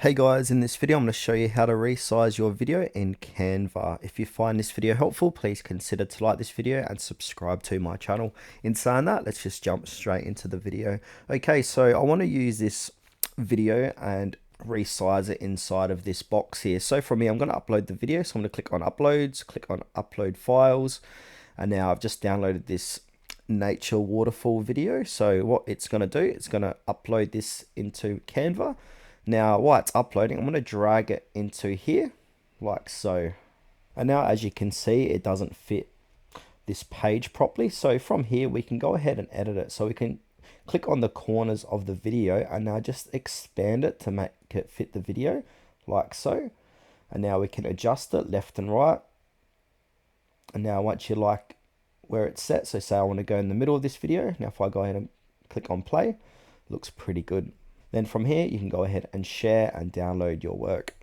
Hey guys, in this video I'm going to show you how to resize your video in Canva. If you find this video helpful, please consider to like this video and subscribe to my channel. In saying that, let's just jump straight into the video. Okay, so I want to use this video and resize it inside of this box here. So from here, I'm going to upload the video. So I'm going to click on uploads, click on upload files. And now I've just downloaded this nature waterfall video. So what it's going to do, it's going to upload this into Canva. Now, while it's uploading, I'm going to drag it into here, like so. And now, as you can see, it doesn't fit this page properly. So from here, we can go ahead and edit it. So we can click on the corners of the video and now just expand it to make it fit the video, like so. And now we can adjust it left and right. And now once you like where it's set, so say I want to go in the middle of this video. Now, if I go ahead and click on play, it looks pretty good. Then from here, you can go ahead and share and download your work.